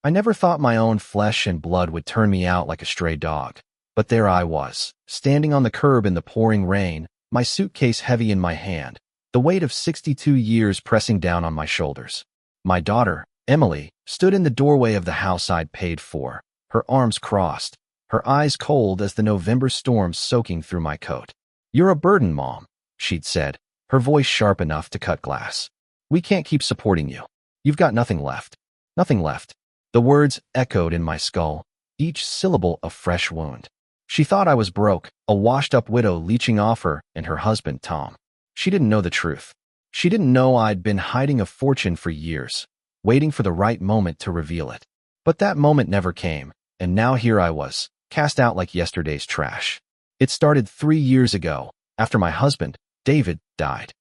I never thought my own flesh and blood would turn me out like a stray dog. But there I was, standing on the curb in the pouring rain, my suitcase heavy in my hand, the weight of 62 years pressing down on my shoulders. My daughter, Emily, stood in the doorway of the house I'd paid for, her arms crossed, her eyes cold as the November storm soaking through my coat. "You're a burden, Mom," she'd said, her voice sharp enough to cut glass. "We can't keep supporting you. You've got nothing left. Nothing left." The words echoed in my skull, each syllable a fresh wound. She thought I was broke, a washed-up widow leeching off her and her husband, Tom. She didn't know the truth. She didn't know I'd been hiding a fortune for years, waiting for the right moment to reveal it. But that moment never came, and now here I was, cast out like yesterday's trash. It started 3 years ago, after my husband, David, died.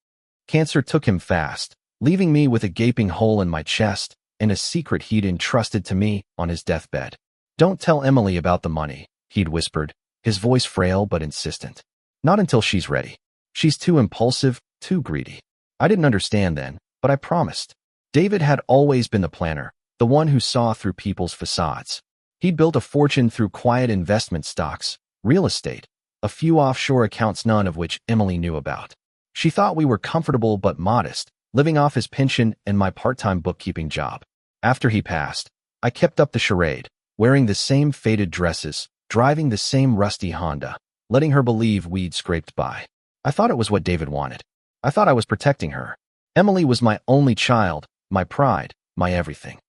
Cancer took him fast, leaving me with a gaping hole in my chest and a secret he'd entrusted to me on his deathbed. "Don't tell Emily about the money," he'd whispered, his voice frail but insistent. "Not until she's ready. She's too impulsive, too greedy." I didn't understand then, but I promised. David had always been the planner, the one who saw through people's facades. He'd built a fortune through quiet investment stocks, real estate, a few offshore accounts none of which Emily knew about. She thought we were comfortable but modest, living off his pension and my part-time bookkeeping job. After he passed, I kept up the charade, wearing the same faded dresses, driving the same rusty Honda, letting her believe we'd scraped by. I thought it was what David wanted. I thought I was protecting her. Emily was my only child, my pride, my everything.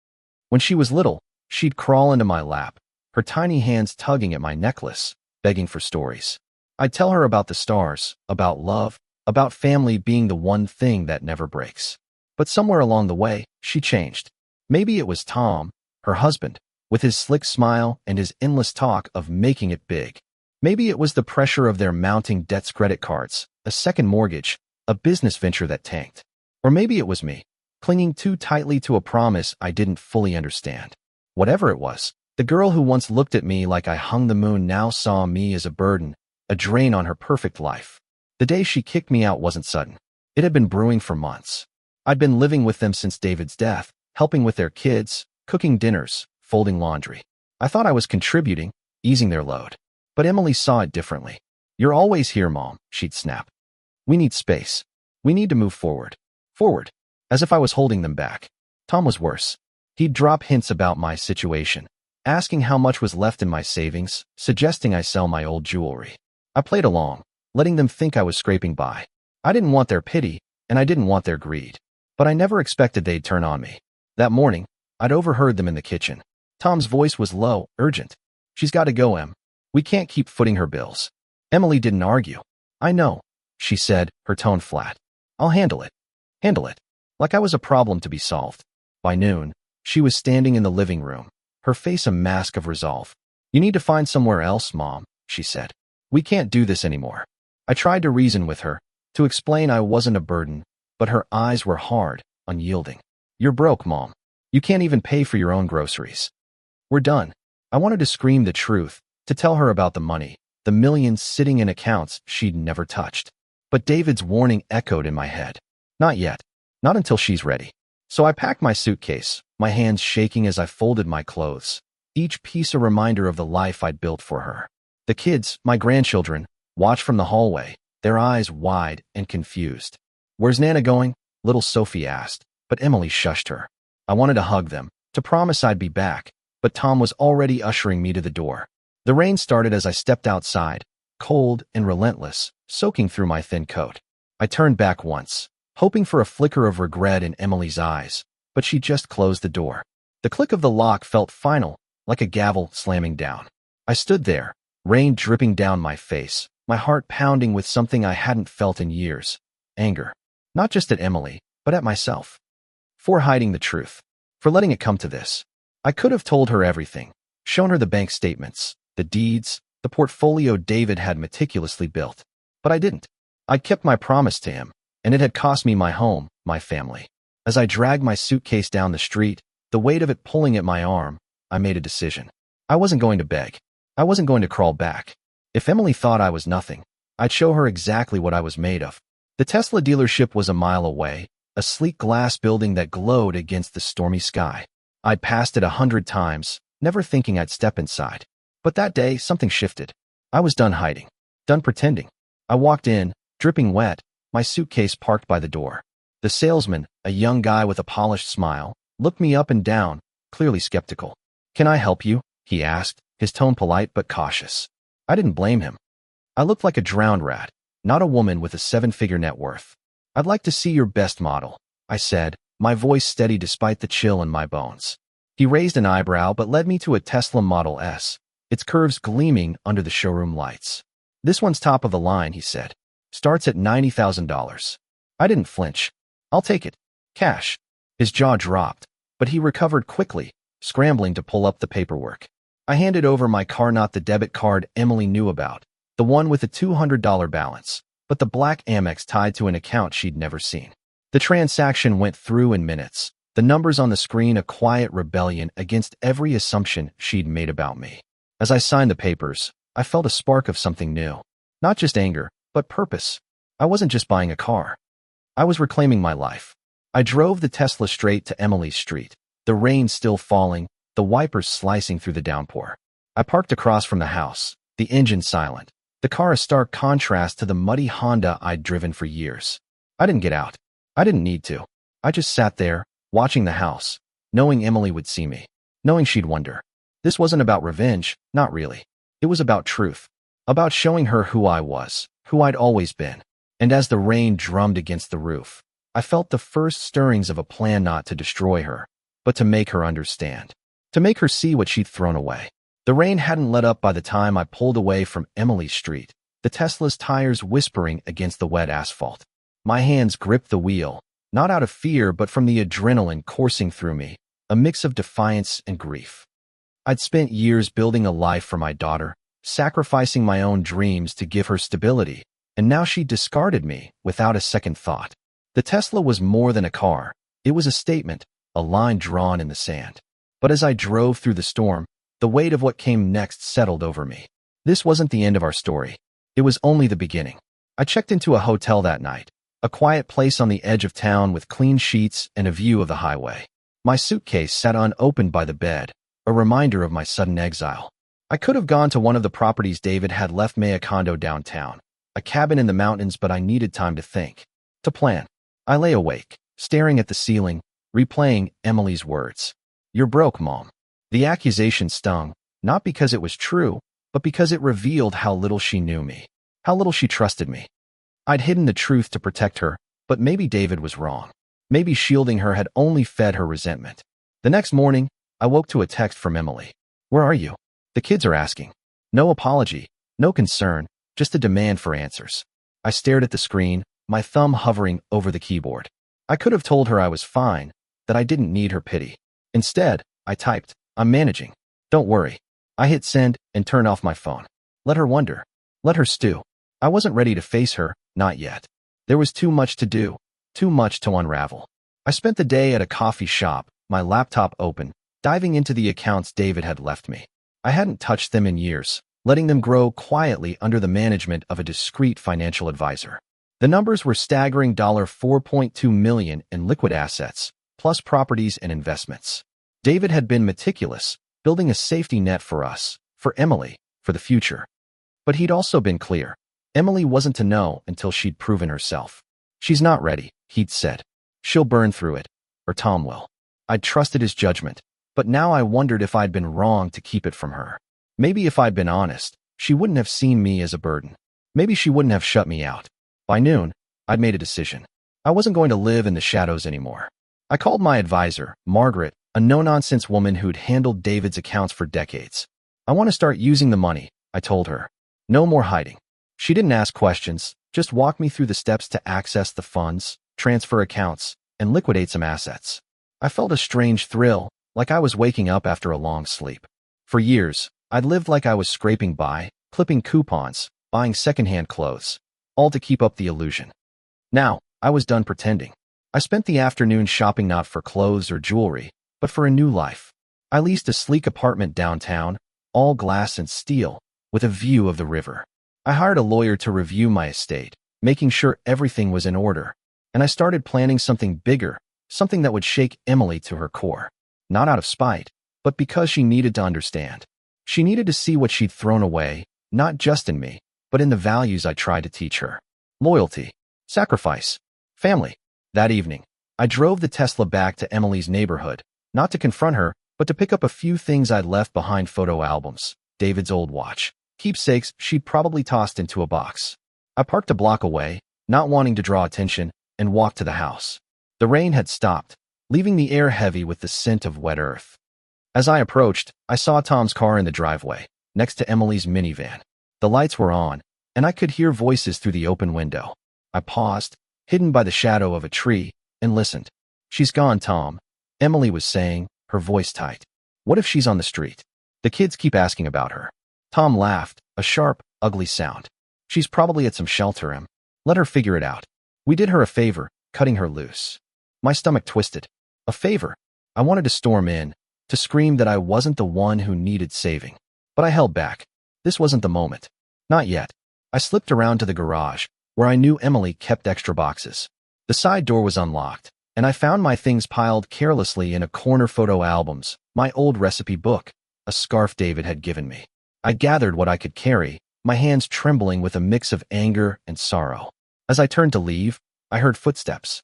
When she was little, she'd crawl into my lap, her tiny hands tugging at my necklace, begging for stories. I'd tell her about the stars, about love, about family being the one thing that never breaks. But somewhere along the way, she changed. Maybe it was Tom, her husband, with his slick smile and his endless talk of making it big. Maybe it was the pressure of their mounting debts, credit cards, a second mortgage, a business venture that tanked. Or maybe it was me, clinging too tightly to a promise I didn't fully understand. Whatever it was, the girl who once looked at me like I hung the moon now saw me as a burden, a drain on her perfect life. The day she kicked me out wasn't sudden. It had been brewing for months. I'd been living with them since David's death, helping with their kids, cooking dinners, folding laundry. I thought I was contributing, easing their load. But Emily saw it differently. "You're always here, Mom," she'd snap. "We need space. We need to move forward." Forward. As if I was holding them back. Tom was worse. He'd drop hints about my situation, asking how much was left in my savings, suggesting I sell my old jewelry. I played along, letting them think I was scraping by. I didn't want their pity, and I didn't want their greed. But I never expected they'd turn on me. That morning, I'd overheard them in the kitchen. Tom's voice was low, urgent. "She's got to go, Em. We can't keep footing her bills." Emily didn't argue. "I know," she said, her tone flat. "I'll handle it." Handle it. Like I was a problem to be solved. By noon, she was standing in the living room, her face a mask of resolve. "You need to find somewhere else, Mom," she said. "We can't do this anymore." I tried to reason with her, to explain I wasn't a burden, but her eyes were hard, unyielding. "You're broke, Mom. You can't even pay for your own groceries. We're done." I wanted to scream the truth, to tell her about the money, the millions sitting in accounts she'd never touched. But David's warning echoed in my head. "Not yet. Not until she's ready." So I packed my suitcase, my hands shaking as I folded my clothes, each piece a reminder of the life I'd built for her. The kids, my grandchildren, watched from the hallway, their eyes wide and confused. "Where's Nana going?" little Sophie asked, but Emily shushed her. I wanted to hug them, to promise I'd be back, but Tom was already ushering me to the door. The rain started as I stepped outside, cold and relentless, soaking through my thin coat. I turned back once, hoping for a flicker of regret in Emily's eyes, but she just closed the door. The click of the lock felt final, like a gavel slamming down. I stood there, rain dripping down my face, my heart pounding with something I hadn't felt in years. Anger. Not just at Emily, but at myself. For hiding the truth. For letting it come to this. I could have told her everything, shown her the bank statements, the deeds, the portfolio David had meticulously built. But I didn't. I'd kept my promise to him, and it had cost me my home, my family. As I dragged my suitcase down the street, the weight of it pulling at my arm, I made a decision. I wasn't going to beg. I wasn't going to crawl back. If Emily thought I was nothing, I'd show her exactly what I was made of. The Tesla dealership was a mile away, a sleek glass building that glowed against the stormy sky. I'd passed it 100 times, never thinking I'd step inside. But that day, something shifted. I was done hiding, done pretending. I walked in, dripping wet, my suitcase parked by the door. The salesman, a young guy with a polished smile, looked me up and down, clearly skeptical. "Can I help you?" he asked, his tone polite but cautious. I didn't blame him. I looked like a drowned rat, not a woman with a 7-figure net worth. "I'd like to see your best model," I said, my voice steady despite the chill in my bones. He raised an eyebrow but led me to a Tesla Model S, its curves gleaming under the showroom lights. "This one's top of the line," he said. "Starts at $90,000. I didn't flinch. "I'll take it. Cash." His jaw dropped, but he recovered quickly, scrambling to pull up the paperwork. I handed over my card, not the debit card Emily knew about, the one with a $200 balance, but the black Amex tied to an account she'd never seen. The transaction went through in minutes, the numbers on the screen a quiet rebellion against every assumption she'd made about me. As I signed the papers, I felt a spark of something new. Not just anger, but purpose. I wasn't just buying a car. I was reclaiming my life. I drove the Tesla straight to Emily's street, the rain still falling, the wipers slicing through the downpour. I parked across from the house, the engine silent, the car a stark contrast to the muddy Honda I'd driven for years. I didn't get out. I didn't need to. I just sat there, watching the house, knowing Emily would see me, knowing she'd wonder. This wasn't about revenge, not really. It was about truth, about showing her who I was, who I'd always been. And as the rain drummed against the roof, I felt the first stirrings of a plan not to destroy her, but to make her understand, to make her see what she'd thrown away. The rain hadn't let up by the time I pulled away from Emily's street, the Tesla's tires whispering against the wet asphalt. My hands gripped the wheel, not out of fear but from the adrenaline coursing through me, a mix of defiance and grief. I'd spent years building a life for my daughter, sacrificing my own dreams to give her stability, and now she discarded me without a second thought. The Tesla was more than a car. It was a statement, a line drawn in the sand. But as I drove through the storm, the weight of what came next settled over me. This wasn't the end of our story. It was only the beginning. I checked into a hotel that night, a quiet place on the edge of town with clean sheets and a view of the highway. My suitcase sat unopened by the bed, a reminder of my sudden exile. I could have gone to one of the properties David had left me, a condo downtown, a cabin in the mountains, but I needed time to think, to plan. I lay awake, staring at the ceiling, replaying Emily's words. "You're broke, Mom." The accusation stung, not because it was true, but because it revealed how little she knew me, how little she trusted me. I'd hidden the truth to protect her, but maybe David was wrong. Maybe shielding her had only fed her resentment. The next morning, I woke to a text from Emily. "Where are you? The kids are asking." No apology, no concern, just a demand for answers. I stared at the screen, my thumb hovering over the keyboard. I could have told her I was fine, that I didn't need her pity. Instead, I typed, "I'm managing. Don't worry." I hit send and turned off my phone. Let her wonder. Let her stew. I wasn't ready to face her, not yet. There was too much to do, too much to unravel. I spent the day at a coffee shop, my laptop open, diving into the accounts David had left me. I hadn't touched them in years, letting them grow quietly under the management of a discreet financial advisor. The numbers were staggering: $4.2 million in liquid assets, plus properties and investments. David had been meticulous, building a safety net for us, for Emily, for the future. But he'd also been clear. Emily wasn't to know until she'd proven herself. "She's not ready," he'd said. "She'll burn through it, or Tom will." I'd trusted his judgment, but now I wondered if I'd been wrong to keep it from her. Maybe if I'd been honest, she wouldn't have seen me as a burden. Maybe she wouldn't have shut me out. By noon, I'd made a decision. I wasn't going to live in the shadows anymore. I called my advisor, Margaret, a no-nonsense woman who'd handled David's accounts for decades. "I want to start using the money," I told her. "No more hiding." She didn't ask questions, just walked me through the steps to access the funds, transfer accounts, and liquidate some assets. I felt a strange thrill, like I was waking up after a long sleep. For years, I'd lived like I was scraping by, clipping coupons, buying secondhand clothes, all to keep up the illusion. Now, I was done pretending. I spent the afternoon shopping not for clothes or jewelry, but for a new life. I leased a sleek apartment downtown, all glass and steel, with a view of the river. I hired a lawyer to review my estate, making sure everything was in order, and I started planning something bigger, something that would shake Emily to her core. not out of spite, but because she needed to understand. She needed to see what she'd thrown away, not just in me, but in the values I tried to teach her. Loyalty, sacrifice, family. That evening, I drove the Tesla back to Emily's neighborhood, not to confront her, but to pick up a few things I'd left behind: photo albums, David's old watch, keepsakes she'd probably tossed into a box. I parked a block away, not wanting to draw attention, and walked to the house. The rain had stopped, leaving the air heavy with the scent of wet earth. As I approached, I saw Tom's car in the driveway, next to Emily's minivan. The lights were on, and I could hear voices through the open window. I paused, hidden by the shadow of a tree, and listened. "She's gone, Tom," Emily was saying, her voice tight. "What if she's on the street? The kids keep asking about her." Tom laughed, a sharp, ugly sound. "She's probably at some shelter, Em. Let her figure it out. We did her a favor, cutting her loose." My stomach twisted. A favor? I wanted to storm in, to scream that I wasn't the one who needed saving. But I held back. This wasn't the moment. Not yet. I slipped around to the garage, where I knew Emily kept extra boxes. The side door was unlocked, and I found my things piled carelessly in a corner: photo albums, my old recipe book, a scarf David had given me. I gathered what I could carry, my hands trembling with a mix of anger and sorrow. As I turned to leave, I heard footsteps.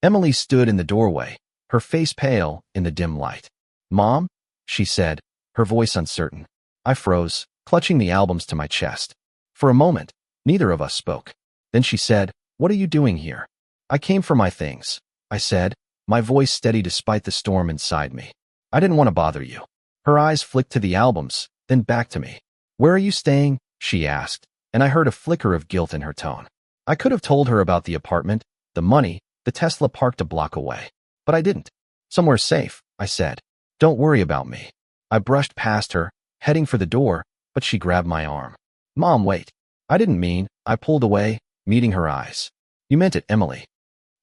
Emily stood in the doorway, her face pale in the dim light. "Mom?" she said, her voice uncertain. I froze, clutching the albums to my chest. For a moment, neither of us spoke. Then she said, "What are you doing here?" "I came for my things," I said, my voice steady despite the storm inside me. "I didn't want to bother you." Her eyes flicked to the albums, then back to me. "Where are you staying?" she asked, and I heard a flicker of guilt in her tone. I could have told her about the apartment, the money, the Tesla parked a block away. But I didn't. "Somewhere safe," I said. "Don't worry about me." I brushed past her, heading for the door, but she grabbed my arm. "Mom, wait." I didn't mean. I pulled away, meeting her eyes. "You meant it, Emily.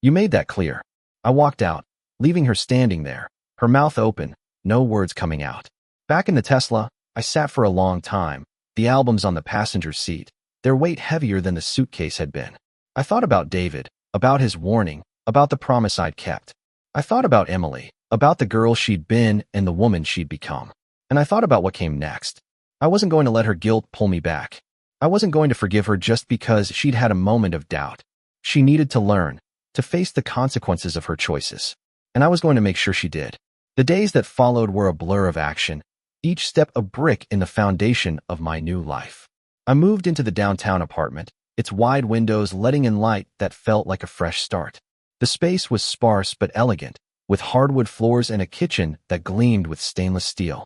You made that clear." I walked out, leaving her standing there, her mouth open, no words coming out. Back in the Tesla, I sat for a long time, the albums on the passenger seat, their weight heavier than the suitcase had been. I thought about David, about his warning, about the promise I'd kept. I thought about Emily, about the girl she'd been and the woman she'd become. And I thought about what came next. I wasn't going to let her guilt pull me back. I wasn't going to forgive her just because she'd had a moment of doubt. She needed to learn, to face the consequences of her choices. And I was going to make sure she did. The days that followed were a blur of action, each step a brick in the foundation of my new life. I moved into the downtown apartment, its wide windows letting in light that felt like a fresh start. The space was sparse but elegant, with hardwood floors and a kitchen that gleamed with stainless steel.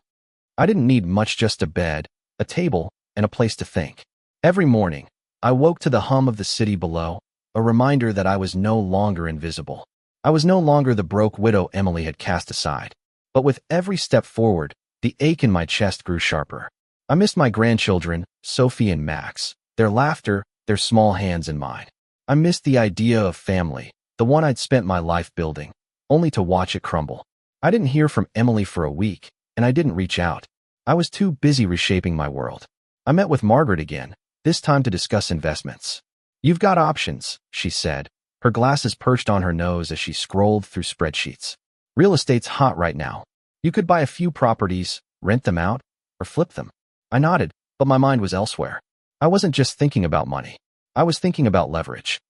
I didn't need much, just a bed, a table, and a place to think. Every morning, I woke to the hum of the city below, a reminder that I was no longer invisible. I was no longer the broke widow Emily had cast aside. But with every step forward, the ache in my chest grew sharper. I missed my grandchildren, Sophie and Max, their laughter, their small hands in mine. I missed the idea of family, the one I'd spent my life building, only to watch it crumble. I didn't hear from Emily for a week, and I didn't reach out. I was too busy reshaping my world. I met with Margaret again, this time to discuss investments. "You've got options," she said, her glasses perched on her nose as she scrolled through spreadsheets. "Real estate's hot right now. You could buy a few properties, rent them out, or flip them." I nodded, but my mind was elsewhere. I wasn't just thinking about money. I was thinking about leverage.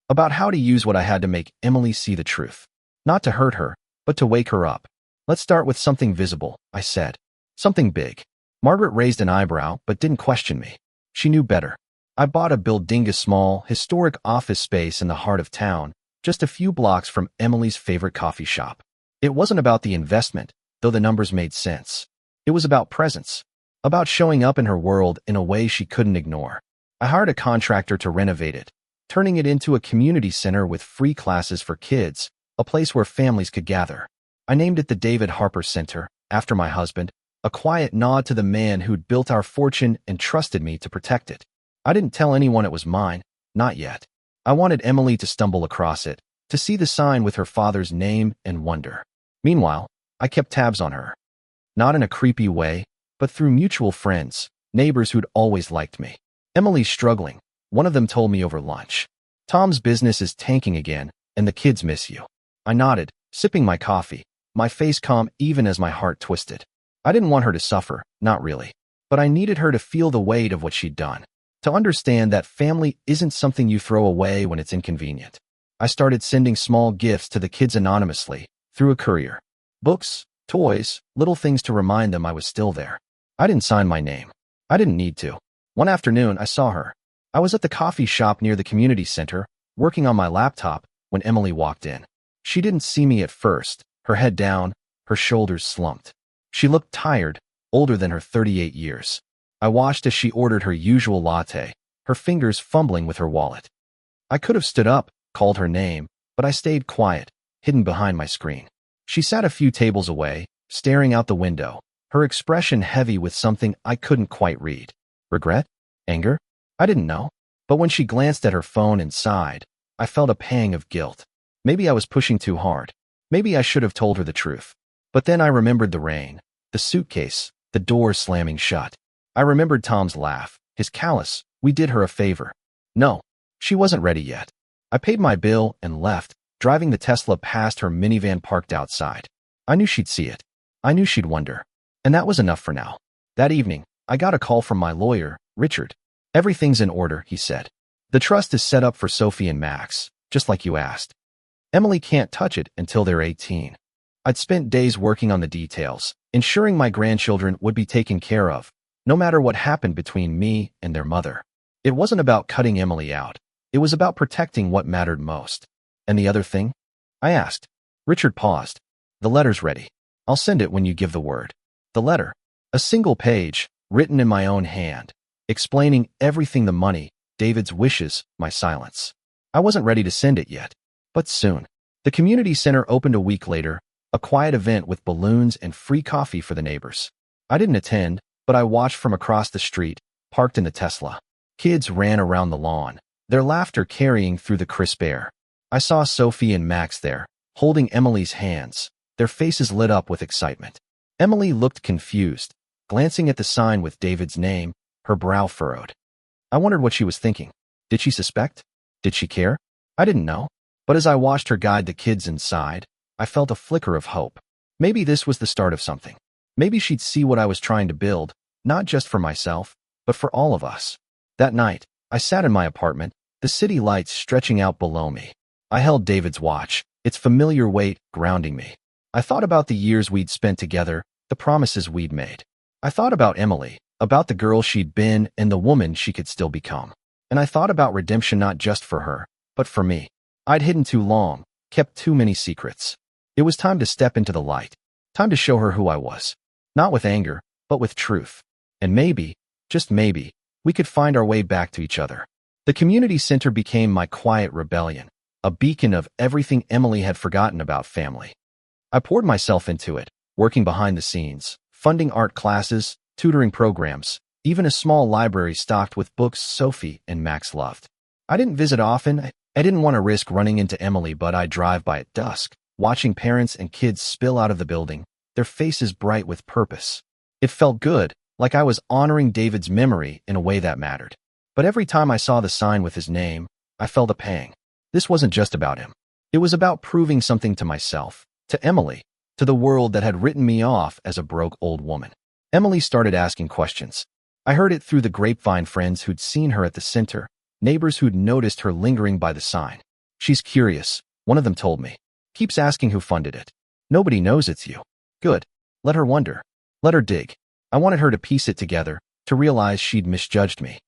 About how to use what I had to make Emily see the truth. Not to hurt her, but to wake her up. "Let's start with something visible," I said. "Something big." Margaret raised an eyebrow, but didn't question me. She knew better. I bought a building, a small, historic office space in the heart of town, just a few blocks from Emily's favorite coffee shop. It wasn't about the investment, though the numbers made sense. It was about presence. About showing up in her world in a way she couldn't ignore. I hired a contractor to renovate it, turning it into a community center with free classes for kids, a place where families could gather. I named it the David Harper Center, after my husband, a quiet nod to the man who'd built our fortune and trusted me to protect it. I didn't tell anyone it was mine, not yet. I wanted Emily to stumble across it, to see the sign with her father's name and wonder. Meanwhile, I kept tabs on her. Not in a creepy way, but through mutual friends, neighbors who'd always liked me. "Emily's struggling," one of them told me over lunch. "Tom's business is tanking again, and the kids miss you." I nodded, sipping my coffee, my face calm even as my heart twisted. I didn't want her to suffer, not really. But I needed her to feel the weight of what she'd done, to understand that family isn't something you throw away when it's inconvenient. I started sending small gifts to the kids anonymously, through a courier. Books, toys, little things to remind them I was still there. I didn't sign my name. I didn't need to. One afternoon, I saw her. I was at the coffee shop near the community center, working on my laptop, when Emily walked in. She didn't see me at first, her head down, her shoulders slumped. She looked tired, older than her 38 years. I watched as she ordered her usual latte, her fingers fumbling with her wallet. I could have stood up, called her name, but I stayed quiet, hidden behind my screen. She sat a few tables away, staring out the window, her expression heavy with something I couldn't quite read. Regret? Anger? I didn't know. But when she glanced at her phone and sighed, I felt a pang of guilt. Maybe I was pushing too hard. Maybe I should have told her the truth. But then I remembered the rain, the suitcase, the door slamming shut. I remembered Tom's laugh, his callous, we did her a favor. No, she wasn't ready yet. I paid my bill and left, driving the Tesla past her minivan parked outside. I knew she'd see it. I knew she'd wonder. And that was enough for now. That evening, I got a call from my lawyer, Richard. Everything's in order, he said. The trust is set up for Sophie and Max, just like you asked. Emily can't touch it until they're 18. I'd spent days working on the details, ensuring my grandchildren would be taken care of, no matter what happened between me and their mother. It wasn't about cutting Emily out. It was about protecting what mattered most. And the other thing? I asked. Richard paused. The letter's ready. I'll send it when you give the word. The letter. A single page, written in my own hand, explaining everything: the money, David's wishes, my silence. I wasn't ready to send it yet. But soon. The community center opened a week later, a quiet event with balloons and free coffee for the neighbors. I didn't attend, but I watched from across the street, parked in the Tesla. Kids ran around the lawn, their laughter carrying through the crisp air. I saw Sophie and Max there, holding Emily's hands, their faces lit up with excitement. Emily looked confused, glancing at the sign with David's name, her brow furrowed. I wondered what she was thinking. Did she suspect? Did she care? I didn't know. But as I watched her guide the kids inside, I felt a flicker of hope. Maybe this was the start of something. Maybe she'd see what I was trying to build, not just for myself, but for all of us. That night, I sat in my apartment, the city lights stretching out below me. I held David's watch, its familiar weight grounding me. I thought about the years we'd spent together, the promises we'd made. I thought about Emily, about the girl she'd been and the woman she could still become. And I thought about redemption, not just for her, but for me. I'd hidden too long, kept too many secrets. It was time to step into the light, time to show her who I was. Not with anger, but with truth. And maybe, just maybe, we could find our way back to each other. The community center became my quiet rebellion, a beacon of everything Emily had forgotten about family. I poured myself into it, working behind the scenes, funding art classes, tutoring programs, even a small library stocked with books Sophie and Max loved. I didn't visit often. I didn't want to risk running into Emily, but I'd drive by at dusk, watching parents and kids spill out of the building, their faces bright with purpose. It felt good, like I was honoring David's memory in a way that mattered. But every time I saw the sign with his name, I felt a pang. This wasn't just about him. It was about proving something to myself, to Emily, to the world that had written me off as a broke old woman. Emily started asking questions. I heard it through the grapevine: friends who'd seen her at the center, neighbors who'd noticed her lingering by the sign. She's curious, one of them told me. Keeps asking who funded it. Nobody knows it's you. Good. Let her wonder. Let her dig. I wanted her to piece it together, to realize she'd misjudged me.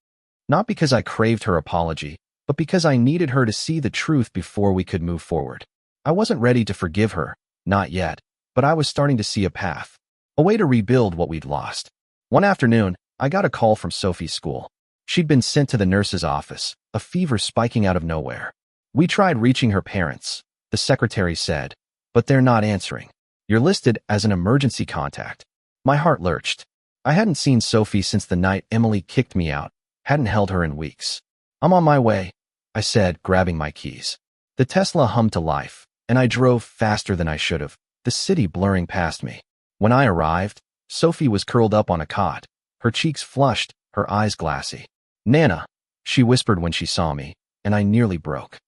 Not because I craved her apology, but because I needed her to see the truth before we could move forward. I wasn't ready to forgive her, not yet, but I was starting to see a path, a way to rebuild what we'd lost. One afternoon, I got a call from Sophie's school. She'd been sent to the nurse's office, a fever spiking out of nowhere. We tried reaching her parents, the secretary said, but they're not answering. You're listed as an emergency contact. My heart lurched. I hadn't seen Sophie since the night Emily kicked me out, hadn't held her in weeks. I'm on my way, I said, grabbing my keys. The Tesla hummed to life, and I drove faster than I should have, the city blurring past me. When I arrived, Sophie was curled up on a cot, her cheeks flushed, her eyes glassy. Nana, she whispered when she saw me, and I nearly broke.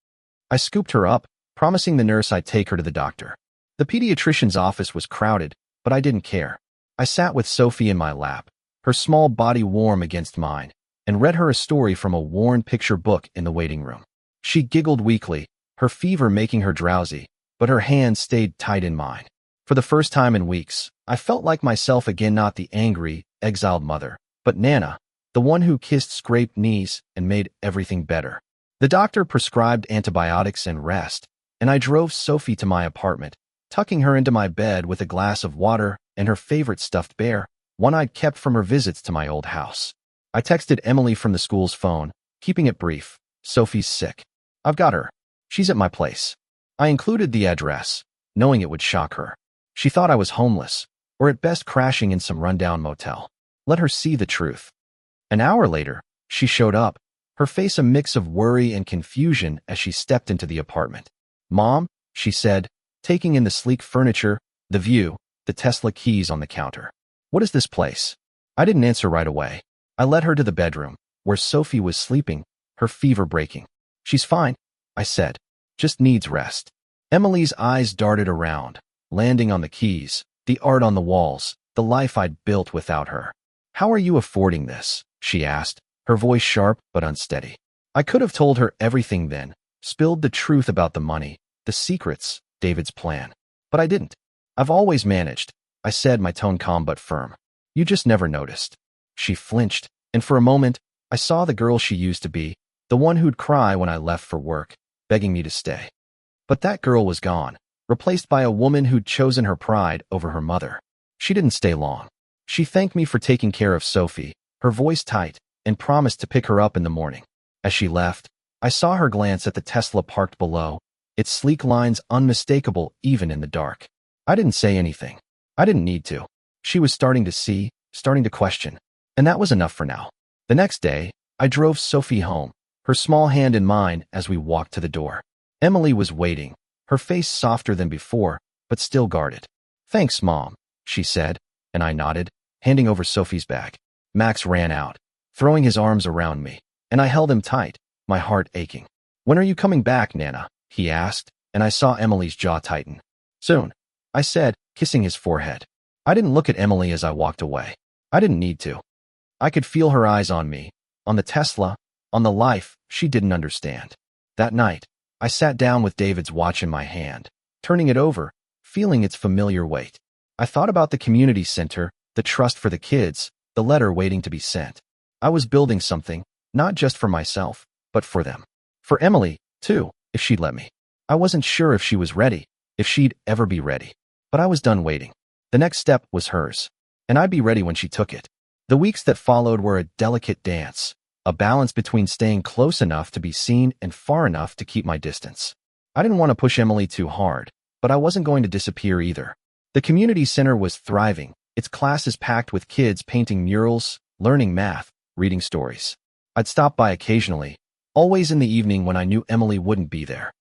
I scooped her up, promising the nurse I'd take her to the doctor. The pediatrician's office was crowded, but I didn't care. I sat with Sophie in my lap, her small body warm against mine, and read her a story from a worn picture book in the waiting room. She giggled weakly, her fever making her drowsy, but her hand stayed tight in mine. For the first time in weeks, I felt like myself again, not the angry, exiled mother, but Nana, the one who kissed scraped knees and made everything better. The doctor prescribed antibiotics and rest, and I drove Sophie to my apartment, tucking her into my bed with a glass of water and her favorite stuffed bear, one I'd kept from her visits to my old house. I texted Emily from the school's phone, keeping it brief. Sophie's sick. I've got her. She's at my place. I included the address, knowing it would shock her. She thought I was homeless, or at best crashing in some rundown motel. Let her see the truth. An hour later, she showed up, her face a mix of worry and confusion as she stepped into the apartment. "Mom," she said, taking in the sleek furniture, the view, the Tesla keys on the counter. "What is this place?" I didn't answer right away. I led her to the bedroom, where Sophie was sleeping, her fever breaking. "She's fine," I said. "Just needs rest." Emily's eyes darted around, landing on the keys, the art on the walls, the life I'd built without her. "How are you affording this?" she asked, her voice sharp but unsteady. I could have told her everything then, spilled the truth about the money, the secrets, David's plan. But I didn't. "I've always managed," I said, my tone calm but firm. "You just never noticed." She flinched, and for a moment, I saw the girl she used to be, the one who'd cry when I left for work, begging me to stay. But that girl was gone, replaced by a woman who'd chosen her pride over her mother. She didn't stay long. She thanked me for taking care of Sophie, her voice tight, and promised to pick her up in the morning. As she left, I saw her glance at the Tesla parked below, its sleek lines unmistakable even in the dark. I didn't say anything. I didn't need to. She was starting to see, starting to question, and that was enough for now. The next day, I drove Sophie home, her small hand in mine as we walked to the door. Emily was waiting, her face softer than before, but still guarded. "Thanks, Mom," she said, and I nodded, handing over Sophie's bag. Max ran out, throwing his arms around me, and I held him tight, my heart aching. "When are you coming back, Nana?" he asked, and I saw Emily's jaw tighten. "Soon," I said, kissing his forehead. I didn't look at Emily as I walked away. I didn't need to. I could feel her eyes on me, on the Tesla, on the life she didn't understand. That night, I sat down with David's watch in my hand, turning it over, feeling its familiar weight. I thought about the community center, the trust for the kids, the letter waiting to be sent. I was building something, not just for myself, but for them. For Emily, too, if she'd let me. I wasn't sure if she was ready, if she'd ever be ready. But I was done waiting. The next step was hers, and I'd be ready when she took it. The weeks that followed were a delicate dance, a balance between staying close enough to be seen and far enough to keep my distance. I didn't want to push Emily too hard, but I wasn't going to disappear either. The community center was thriving, its classes packed with kids painting murals, learning math, reading stories. I'd stop by occasionally, always in the evening when I knew Emily wouldn't be there.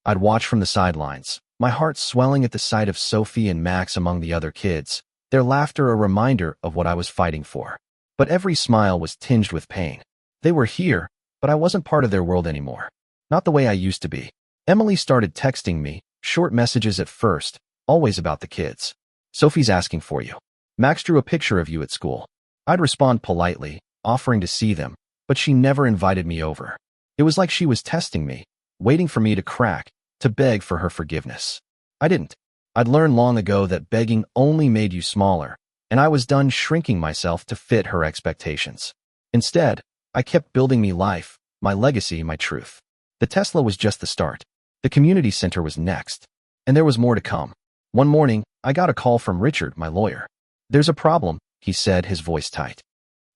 I'd watch from the sidelines, my heart swelling at the sight of Sophie and Max among the other kids, their laughter a reminder of what I was fighting for. But every smile was tinged with pain. They were here, but I wasn't part of their world anymore. Not the way I used to be. Emily started texting me, short messages at first, always about the kids. "Sophie's asking for you. Max drew a picture of you at school." I'd respond politely, offering to see them, but she never invited me over. It was like she was testing me, waiting for me to crack, to beg for her forgiveness. I didn't. I'd learned long ago that begging only made you smaller, and I was done shrinking myself to fit her expectations. Instead, I kept building me life, my legacy, my truth. The Tesla was just the start. The community center was next. And there was more to come. One morning, I got a call from Richard, my lawyer. "There's a problem," he said, his voice tight.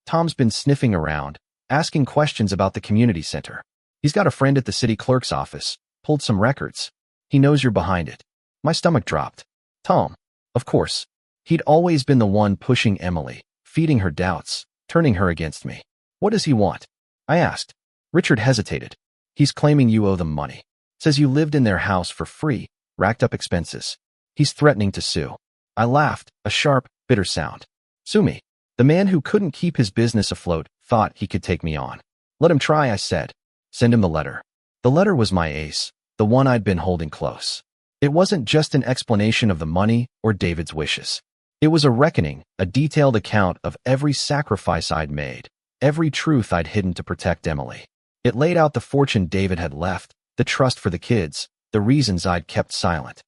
"Tom's been sniffing around, asking questions about the community center. He's got a friend at the city clerk's office, pulled some records. He knows you're behind it." My stomach dropped. Tom. Of course. He'd always been the one pushing Emily, feeding her doubts, turning her against me. "What does he want?" I asked. Richard hesitated. "He's claiming you owe them money. Says you lived in their house for free, racked up expenses. He's threatening to sue." I laughed, a sharp, bitter sound. "Sue me?" The man who couldn't keep his business afloat thought he could take me on. "Let him try," I said. "Send him the letter." The letter was my ace, the one I'd been holding close. It wasn't just an explanation of the money or David's wishes. It was a reckoning, a detailed account of every sacrifice I'd made, every truth I'd hidden to protect Emily. It laid out the fortune David had left, the trust for the kids, the reasons I'd kept silent.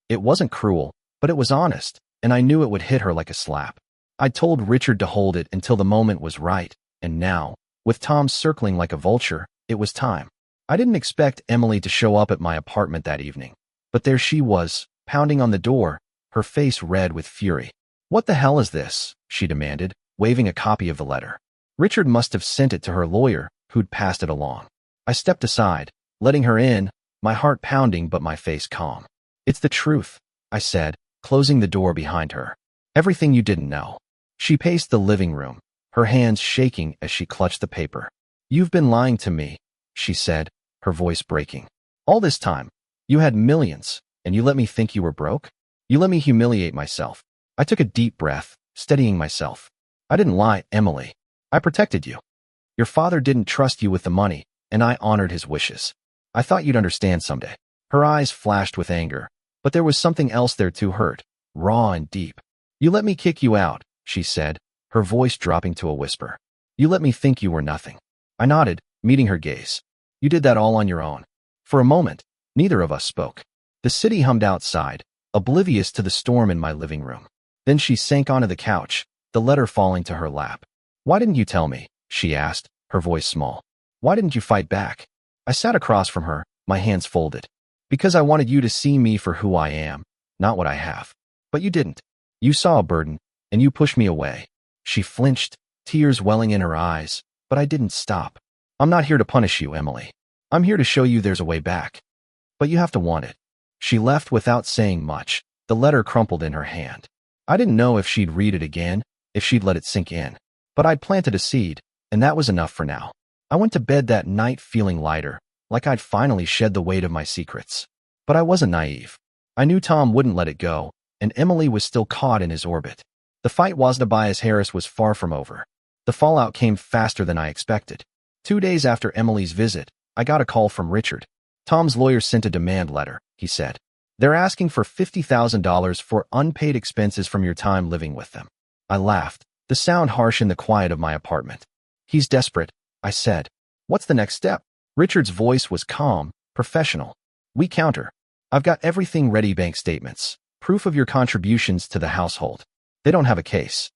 It wasn't cruel, but it was honest, and I knew it would hit her like a slap. I'd told Richard to hold it until the moment was right, and now, with Tom circling like a vulture, it was time. I didn't expect Emily to show up at my apartment that evening, but there she was, pounding on the door, her face red with fury. "What the hell is this?" she demanded, waving a copy of the letter. Richard must have sent it to her lawyer, who'd passed it along. I stepped aside, letting her in, my heart pounding but my face calm. "It's the truth," I said, closing the door behind her. "Everything you didn't know." She paced the living room, her hands shaking as she clutched the paper. "You've been lying to me," she said, her voice breaking. "All this time, you had millions, and you let me think you were broke? You let me humiliate myself." I took a deep breath, steadying myself. "I didn't lie, Emily. I protected you. Your father didn't trust you with the money, and I honored his wishes. I thought you'd understand someday." Her eyes flashed with anger, but there was something else there too, hurt, raw and deep. "You let me kick you out," she said, her voice dropping to a whisper. "You let me think you were nothing." I nodded, meeting her gaze. "You did that all on your own." For a moment, neither of us spoke. The city hummed outside, oblivious to the storm in my living room. Then she sank onto the couch, the letter falling to her lap. "Why didn't you tell me?" she asked, her voice small. "Why didn't you fight back?" I sat across from her, my hands folded. "Because I wanted you to see me for who I am, not what I have. But you didn't. You saw a burden, and you pushed me away." She flinched, tears welling in her eyes, but I didn't stop. "I'm not here to punish you, Emily. I'm here to show you there's a way back. But you have to want it." She left without saying much, the letter crumpled in her hand. I didn't know if she'd read it again, if she'd let it sink in. But I'd planted a seed, and that was enough for now. I went to bed that night feeling lighter, like I'd finally shed the weight of my secrets. But I wasn't naive. I knew Tom wouldn't let it go, and Emily was still caught in his orbit. The fight Tobias Harris was far from over. The fallout came faster than I expected. 2 days after Emily's visit, I got a call from Richard. "Tom's lawyer sent a demand letter," he said. "They're asking for $50,000 for unpaid expenses from your time living with them." I laughed, the sound harsh in the quiet of my apartment. "He's desperate," I said. "What's the next step?" Richard's voice was calm, professional. "We counter. I've got everything ready, bank statements, proof of your contributions to the household. They don't have a case.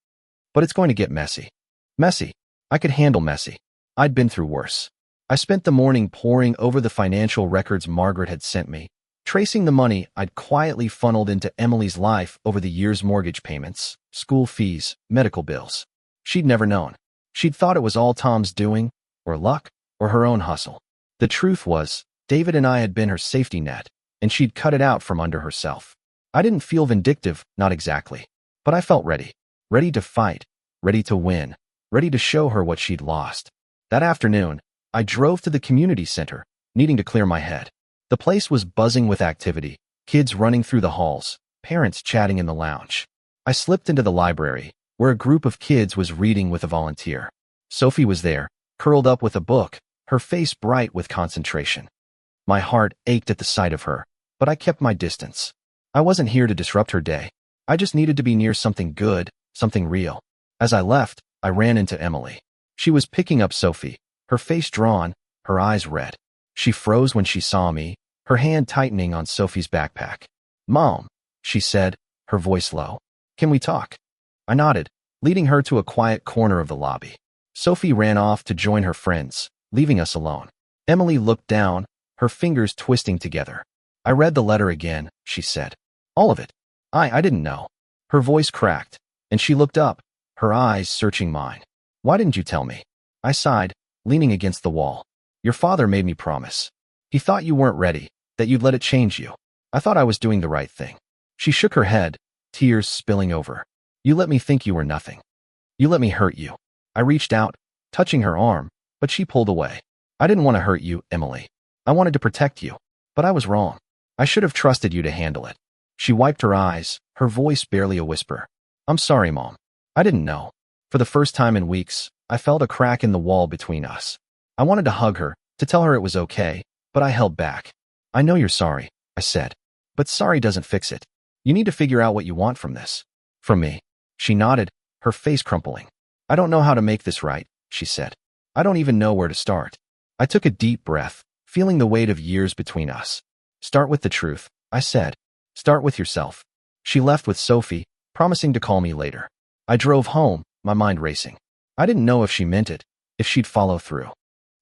But it's going to get messy." Messy. I could handle messy. I'd been through worse. I spent the morning poring over the financial records Margaret had sent me, tracing the money I'd quietly funneled into Emily's life over the years: mortgage payments, school fees, medical bills. She'd never known. She'd thought it was all Tom's doing, or luck, or her own hustle. The truth was, David and I had been her safety net, and she'd cut it out from under herself. I didn't feel vindictive, not exactly. But I felt ready. Ready to fight. Ready to win. Ready to show her what she'd lost. That afternoon, I drove to the community center, needing to clear my head. The place was buzzing with activity, kids running through the halls, parents chatting in the lounge. I slipped into the library, where a group of kids was reading with a volunteer. Sophie was there, curled up with a book, her face bright with concentration. My heart ached at the sight of her, but I kept my distance. I wasn't here to disrupt her day. I just needed to be near something good, something real. As I left, I ran into Emily. She was picking up Sophie, her face drawn, her eyes red. She froze when she saw me, her hand tightening on Sophie's backpack. "Mom," she said, her voice low. "Can we talk?" I nodded, leading her to a quiet corner of the lobby. Sophie ran off to join her friends, leaving us alone. Emily looked down, her fingers twisting together. "I read the letter again," she said. "All of it. I didn't know." Her voice cracked, and she looked up, her eyes searching mine. "Why didn't you tell me?" I sighed, leaning against the wall. "Your father made me promise. He thought you weren't ready, that you'd let it change you. I thought I was doing the right thing." She shook her head, tears spilling over. "You let me think you were nothing. You let me hurt you." I reached out, touching her arm, but she pulled away. "I didn't want to hurt you, Emily. I wanted to protect you. But I was wrong. I should have trusted you to handle it." She wiped her eyes, her voice barely a whisper. "I'm sorry, Mom. I didn't know." For the first time in weeks, I felt a crack in the wall between us. I wanted to hug her, to tell her it was okay, but I held back. "I know you're sorry," I said. But sorry doesn't fix it. You need to figure out what you want from this. From me. She nodded, her face crumpling. I don't know how to make this right, she said. I don't even know where to start. I took a deep breath, feeling the weight of years between us. Start with the truth, I said. Start with yourself. She left with Sophie, promising to call me later. I drove home, my mind racing. I didn't know if she meant it, if she'd follow through.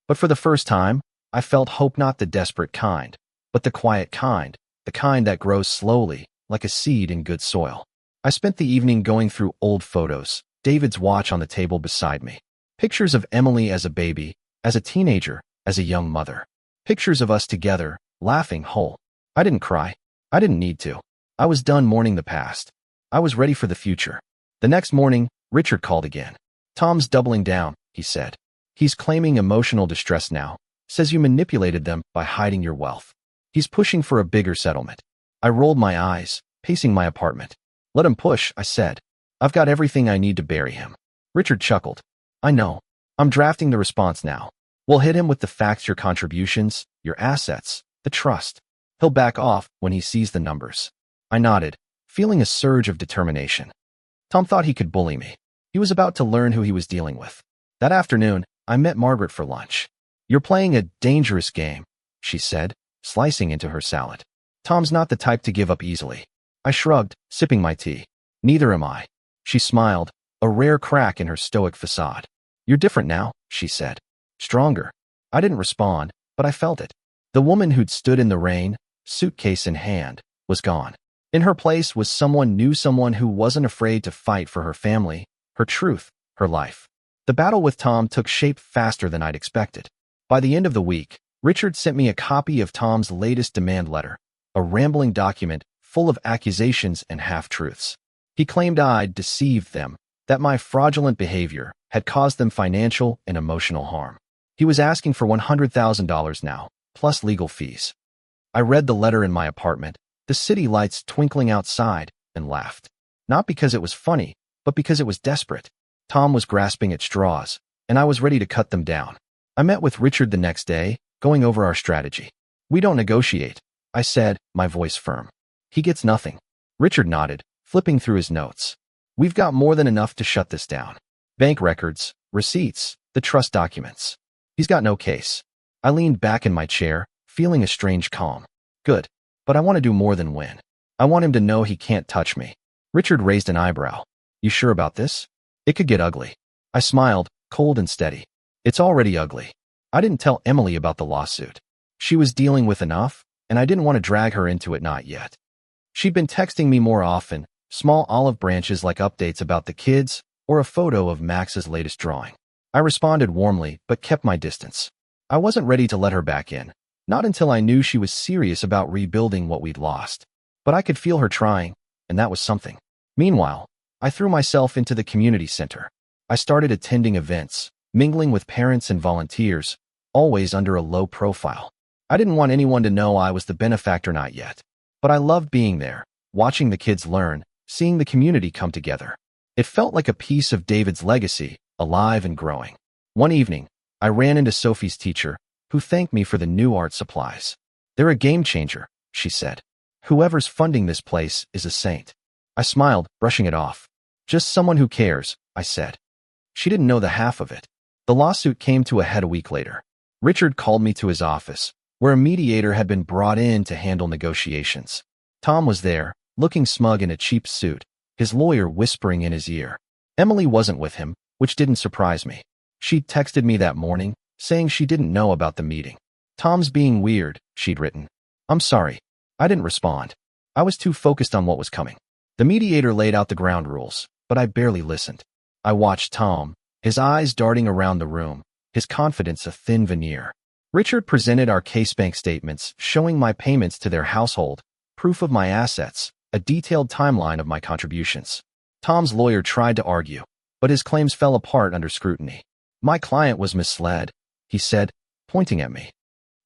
But for the first time, I felt hope, not the desperate kind, but the quiet kind, the kind that grows slowly, like a seed in good soil. I spent the evening going through old photos, David's watch on the table beside me. Pictures of Emily as a baby, as a teenager, as a young mother. Pictures of us together, laughing whole. I didn't cry. I didn't need to. I was done mourning the past. I was ready for the future. The next morning, Richard called again. Tom's doubling down, he said. He's claiming emotional distress now. Says you manipulated them by hiding your wealth. He's pushing for a bigger settlement. I rolled my eyes, pacing my apartment. Let him push, I said. I've got everything I need to bury him. Richard chuckled. I know. I'm drafting the response now. We'll hit him with the facts, your contributions, your assets, the trust. He'll back off when he sees the numbers. I nodded, feeling a surge of determination. Tom thought he could bully me. He was about to learn who he was dealing with. That afternoon, I met Margaret for lunch. You're playing a dangerous game, she said, slicing into her salad. Tom's not the type to give up easily. I shrugged, sipping my tea. Neither am I. She smiled, a rare crack in her stoic facade. You're different now, she said. Stronger. I didn't respond, but I felt it. The woman who'd stood in the rain, suitcase in hand, was gone. In her place was someone new, someone who wasn't afraid to fight for her family, her truth, her life. The battle with Tom took shape faster than I'd expected. By the end of the week, Richard sent me a copy of Tom's latest demand letter, a rambling document full of accusations and half-truths. He claimed I'd deceived them, that my fraudulent behavior had caused them financial and emotional harm. He was asking for $100,000 now, plus legal fees. I read the letter in my apartment, the city lights twinkling outside, and laughed. Not because it was funny, but because it was desperate. Tom was grasping at straws, and I was ready to cut them down. I met with Richard the next day, going over our strategy. We don't negotiate, I said, my voice firm. He gets nothing. Richard nodded, flipping through his notes. We've got more than enough to shut this down. Bank records, receipts, the trust documents. He's got no case. I leaned back in my chair, feeling a strange calm. Good. But I want to do more than win. I want him to know he can't touch me. Richard raised an eyebrow. You sure about this? It could get ugly. I smiled, cold and steady. It's already ugly. I didn't tell Emily about the lawsuit. She was dealing with enough, and I didn't want to drag her into it, not yet. She'd been texting me more often, small olive branches like updates about the kids, or a photo of Max's latest drawing. I responded warmly, but kept my distance. I wasn't ready to let her back in, not until I knew she was serious about rebuilding what we'd lost. But I could feel her trying, and that was something. Meanwhile, I threw myself into the community center. I started attending events, mingling with parents and volunteers, always under a low profile. I didn't want anyone to know I was the benefactor, not yet. But I loved being there, watching the kids learn, seeing the community come together. It felt like a piece of David's legacy, alive and growing. One evening, I ran into Sophie's teacher, who thanked me for the new art supplies. They're a game changer, she said. Whoever's funding this place is a saint. I smiled, brushing it off. Just someone who cares, I said. She didn't know the half of it. The lawsuit came to a head a week later. Richard called me to his office, where a mediator had been brought in to handle negotiations. Tom was there, looking smug in a cheap suit, his lawyer whispering in his ear. Emily wasn't with him, which didn't surprise me. She'd texted me that morning, saying she didn't know about the meeting. Tom's being weird, she'd written. I'm sorry. I didn't respond. I was too focused on what was coming. The mediator laid out the ground rules, but I barely listened. I watched Tom, his eyes darting around the room, his confidence a thin veneer. Richard presented our case bank statements, showing my payments to their household, proof of my assets, a detailed timeline of my contributions. Tom's lawyer tried to argue, but his claims fell apart under scrutiny. My client was misled, he said, pointing at me.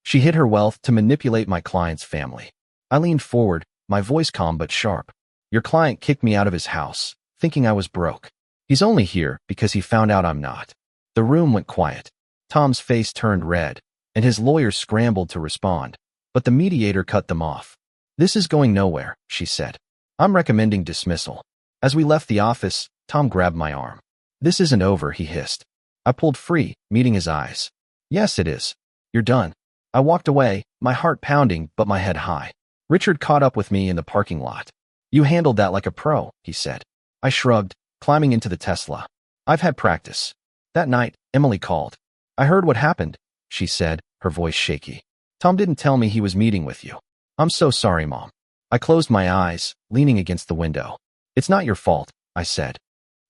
She hid her wealth to manipulate my client's family. I leaned forward, my voice calm but sharp. Your client kicked me out of his house, thinking I was broke. He's only here because he found out I'm not. The room went quiet. Tom's face turned red, and his lawyer scrambled to respond, but the mediator cut them off. This is going nowhere, she said. I'm recommending dismissal. As we left the office, Tom grabbed my arm. This isn't over, he hissed. I pulled free, meeting his eyes. Yes, it is. You're done. I walked away, my heart pounding but my head high. Richard caught up with me in the parking lot. You handled that like a pro, he said. I shrugged, climbing into the Tesla. I've had practice. That night, Emily called. I heard what happened, she said, her voice shaky. Tom didn't tell me he was meeting with you. I'm so sorry, Mom. I closed my eyes, leaning against the window. It's not your fault, I said.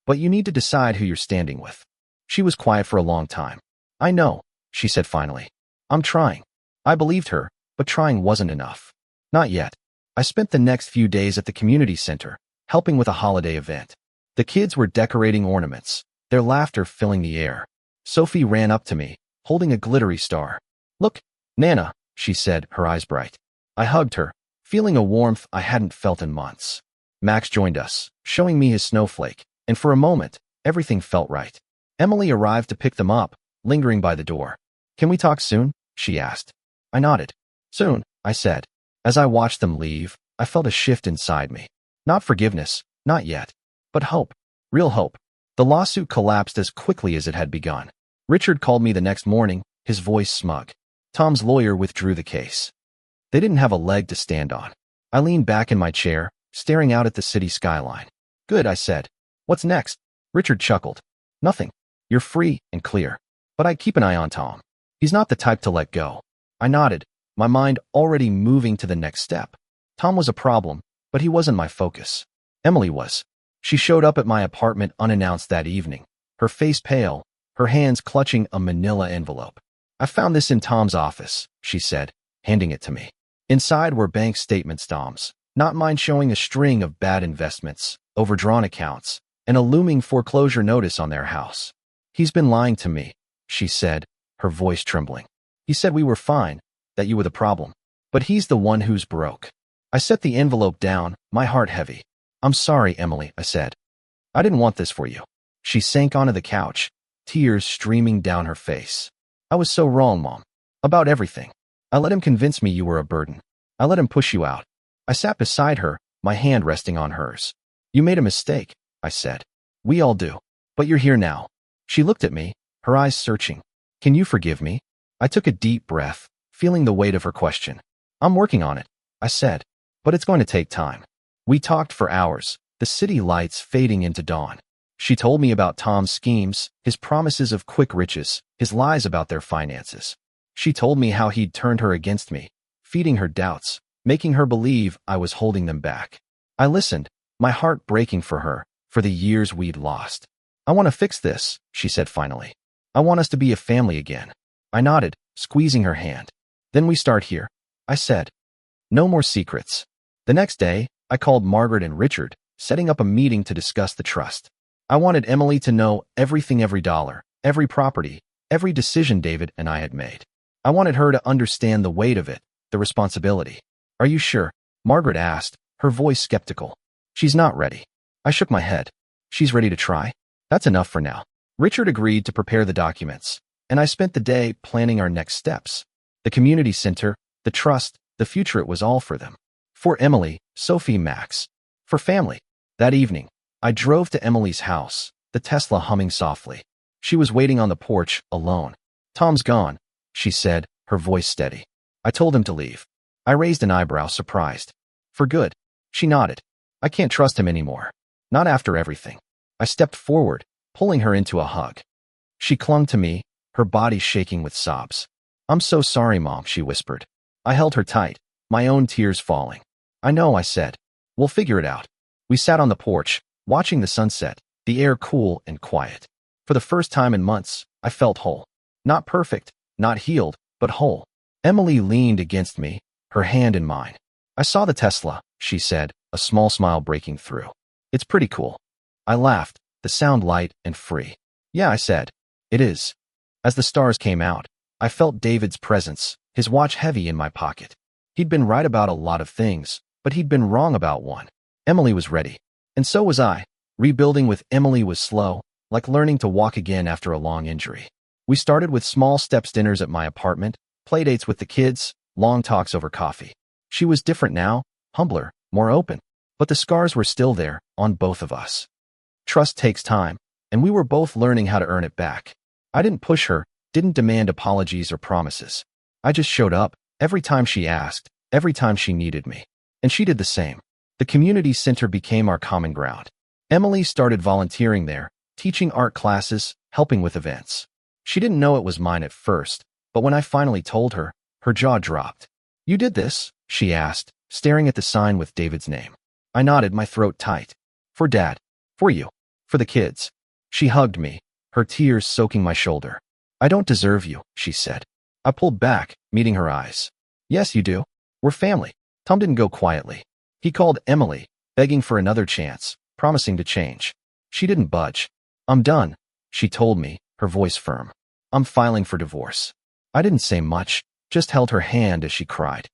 But you need to decide who you're standing with. She was quiet for a long time. I know, she said finally. I'm trying. I believed her, but trying wasn't enough. Not yet. I spent the next few days at the community center, helping with a holiday event. The kids were decorating ornaments, their laughter filling the air. Sophie ran up to me, holding a glittery star. Look, Nana, she said, her eyes bright. I hugged her, feeling a warmth I hadn't felt in months. Max joined us, showing me his snowflake, and for a moment, everything felt right. Emily arrived to pick them up, lingering by the door. Can we talk soon? She asked. I nodded. Soon, I said. As I watched them leave, I felt a shift inside me. Not forgiveness, not yet, but hope. Real hope. The lawsuit collapsed as quickly as it had begun. Richard called me the next morning, his voice smug. Tom's lawyer withdrew the case. They didn't have a leg to stand on. I leaned back in my chair, staring out at the city skyline. Good, I said. What's next? Richard chuckled. Nothing. You're free and clear. But I keep an eye on Tom. He's not the type to let go. I nodded, my mind already moving to the next step. Tom was a problem, but he wasn't my focus. Emily was. She showed up at my apartment unannounced that evening, her face pale, her hands clutching a manila envelope. I found this in Tom's office, she said, handing it to me. Inside were bank statements, Tom's, not mine, showing a string of bad investments, overdrawn accounts, and a looming foreclosure notice on their house. He's been lying to me, she said, her voice trembling. He said we were fine, that you were the problem. But he's the one who's broke. I set the envelope down, my heart heavy. I'm sorry, Emily, I said. I didn't want this for you. She sank onto the couch, tears streaming down her face. I was so wrong, Mom. About everything. I let him convince me you were a burden. I let him push you out. I sat beside her, my hand resting on hers. You made a mistake, I said. We all do. But you're here now. She looked at me, her eyes searching. Can you forgive me? I took a deep breath, feeling the weight of her question. I'm working on it, I said. But it's going to take time. We talked for hours, the city lights fading into dawn. She told me about Tom's schemes, his promises of quick riches, his lies about their finances. She told me how he'd turned her against me, feeding her doubts, making her believe I was holding them back. I listened, my heart breaking for her, for the years we'd lost. I want to fix this, she said finally. I want us to be a family again. I nodded, squeezing her hand. Then we start here, I said. No more secrets. The next day, I called Margaret and Richard, setting up a meeting to discuss the trust. I wanted Emily to know everything, every dollar, every property, every decision David and I had made. I wanted her to understand the weight of it, the responsibility. Are you sure? Margaret asked, her voice skeptical. She's not ready. I shook my head. She's ready to try? That's enough for now. Richard agreed to prepare the documents, and I spent the day planning our next steps. The community center, the trust, the future, it was all for them. For Emily, Sophie, Max. For family. That evening, I drove to Emily's house, the Tesla humming softly. She was waiting on the porch, alone. Tom's gone, she said, her voice steady. I told him to leave. I raised an eyebrow, surprised. For good. She nodded. I can't trust him anymore. Not after everything. I stepped forward, pulling her into a hug. She clung to me, her body shaking with sobs. I'm so sorry, Mom, she whispered. I held her tight, my own tears falling. I know, I said. We'll figure it out. We sat on the porch, watching the sunset, the air cool and quiet. For the first time in months, I felt whole. Not perfect, not healed, but whole. Emily leaned against me, her hand in mine. I saw the Tesla, she said, a small smile breaking through. It's pretty cool. I laughed, the sound light and free. Yeah, I said. It is. As the stars came out, I felt David's presence, his watch heavy in my pocket. He'd been right about a lot of things, but he'd been wrong about one. Emily was ready. And so was I. Rebuilding with Emily was slow, like learning to walk again after a long injury. We started with small steps, dinners at my apartment, playdates with the kids, long talks over coffee. She was different now, humbler, more open. But the scars were still there, on both of us. Trust takes time, and we were both learning how to earn it back. I didn't push her, didn't demand apologies or promises. I just showed up, every time she asked, every time she needed me. And she did the same. The community center became our common ground. Emily started volunteering there, teaching art classes, helping with events. She didn't know it was mine at first, but when I finally told her, her jaw dropped. "You did this?" she asked, staring at the sign with David's name. I nodded, my throat tight. "For Dad. For you. For the kids." She hugged me, her tears soaking my shoulder. "I don't deserve you," she said. I pulled back, meeting her eyes. "Yes, you do. We're family." Tom didn't go quietly. He called Emily, begging for another chance, promising to change. She didn't budge. "I'm done," she told me, her voice firm. "I'm filing for divorce." I didn't say much, just held her hand as she cried.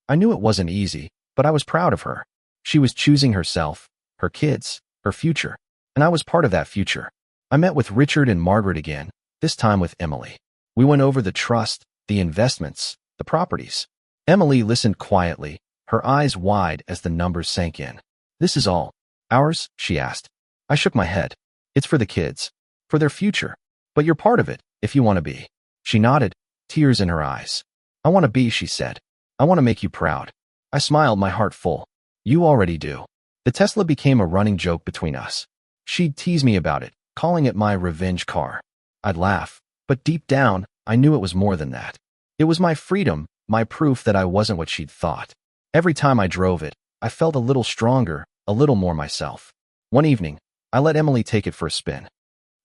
I knew it wasn't easy, but I was proud of her. She was choosing herself, her kids, her future, and I was part of that future. I met with Richard and Margaret again, this time with Emily. We went over the trust, the investments, the properties. Emily listened quietly, her eyes wide as the numbers sank in. "This is all ours?" she asked. I shook my head. "It's for the kids, for their future. But you're part of it, if you want to be." She nodded, tears in her eyes. "I want to be," she said. "I want to make you proud." I smiled, my heart full. "You already do." The Tesla became a running joke between us. She'd tease me about it, calling it my revenge car. I'd laugh, but deep down, I knew it was more than that. It was my freedom, my proof that I wasn't what she'd thought. Every time I drove it, I felt a little stronger, a little more myself. One evening, I let Emily take it for a spin.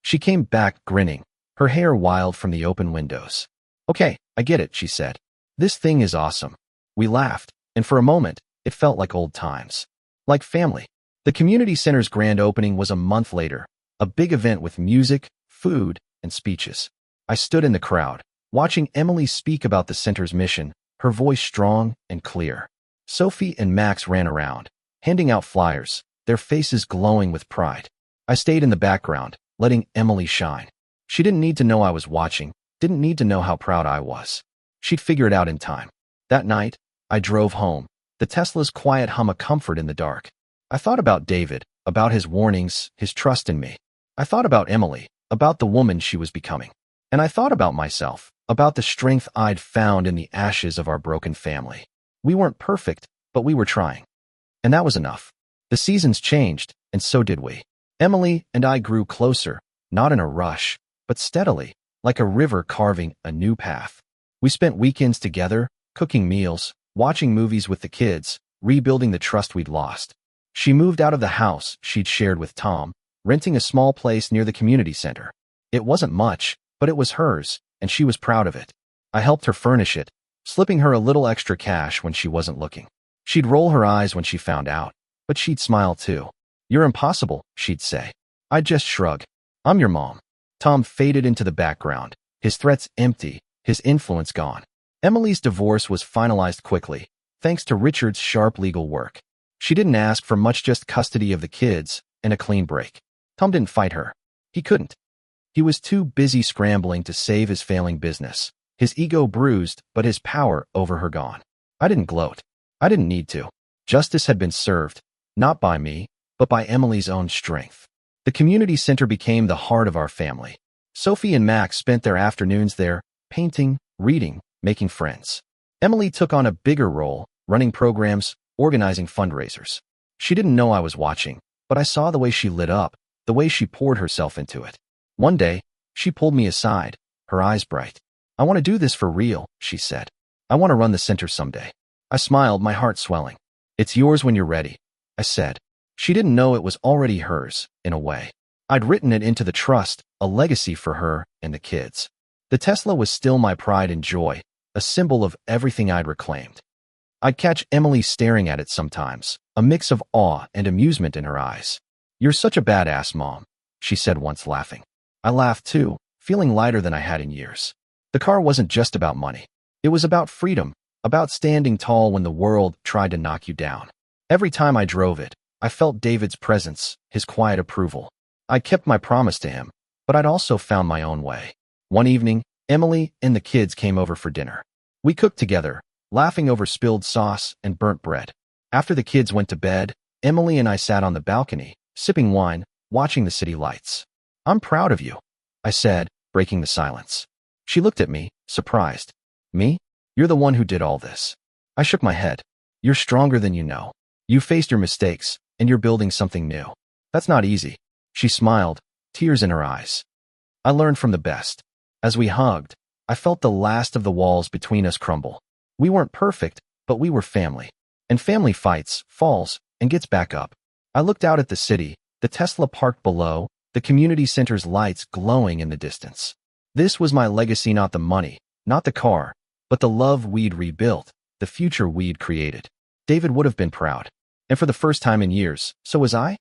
She came back grinning, her hair wild from the open windows. "Okay, I get it," she said. "This thing is awesome." We laughed, and for a moment, it felt like old times. Like family. The community center's grand opening was a month later, a big event with music, food, and speeches. I stood in the crowd, watching Emily speak about the center's mission, her voice strong and clear. Sophie and Max ran around, handing out flyers, their faces glowing with pride. I stayed in the background, letting Emily shine. She didn't need to know I was watching, didn't need to know how proud I was. She'd figure it out in time. That night, I drove home, the Tesla's quiet hum a comfort in the dark. I thought about David, about his warnings, his trust in me. I thought about Emily, about the woman she was becoming. And I thought about myself, about the strength I'd found in the ashes of our broken family. We weren't perfect, but we were trying. And that was enough. The seasons changed, and so did we. Emily and I grew closer, not in a rush, but steadily, like a river carving a new path. We spent weekends together, cooking meals, watching movies with the kids, rebuilding the trust we'd lost. She moved out of the house she'd shared with Tom, renting a small place near the community center. It wasn't much, but it was hers, and she was proud of it. I helped her furnish it, slipping her a little extra cash when she wasn't looking. She'd roll her eyes when she found out, but she'd smile too. "You're impossible," she'd say. I'd just shrug. "I'm your mom." Tom faded into the background, his threats empty, his influence gone. Emily's divorce was finalized quickly, thanks to Richard's sharp legal work. She didn't ask for much, just custody of the kids and a clean break. Tom didn't fight her. He couldn't. He was too busy scrambling to save his failing business, his ego bruised, but his power over her gone. I didn't gloat. I didn't need to. Justice had been served, not by me, but by Emily's own strength. The community center became the heart of our family. Sophie and Max spent their afternoons there, painting, reading, making friends. Emily took on a bigger role, running programs, organizing fundraisers. She didn't know I was watching, but I saw the way she lit up, the way she poured herself into it. One day, she pulled me aside, her eyes bright. "I want to do this for real," she said. "I want to run the center someday." I smiled, my heart swelling. "It's yours when you're ready," I said. She didn't know it was already hers, in a way. I'd written it into the trust, a legacy for her and the kids. The Tesla was still my pride and joy, a symbol of everything I'd reclaimed. I'd catch Emily staring at it sometimes, a mix of awe and amusement in her eyes. "You're such a badass, Mom," she said once, laughing. I laughed too, feeling lighter than I had in years. The car wasn't just about money. It was about freedom, about standing tall when the world tried to knock you down. Every time I drove it, I felt David's presence, his quiet approval. I kept my promise to him, but I'd also found my own way. One evening, Emily and the kids came over for dinner. We cooked together, laughing over spilled sauce and burnt bread. After the kids went to bed, Emily and I sat on the balcony, sipping wine, watching the city lights. I'm proud of you, I said, breaking the silence. She looked at me, surprised. Me? You're the one who did all this. I shook my head. You're stronger than you know. You faced your mistakes, and you're building something new. That's not easy. She smiled, tears in her eyes. I learned from the best. As we hugged, I felt the last of the walls between us crumble. We weren't perfect, but we were family. And family fights, falls, and gets back up. I looked out at the city, the Tesla parked below, the community center's lights glowing in the distance. This was my legacy, not the money, not the car, but the love we'd rebuilt, the future we'd created. David would have been proud. And for the first time in years, so was I.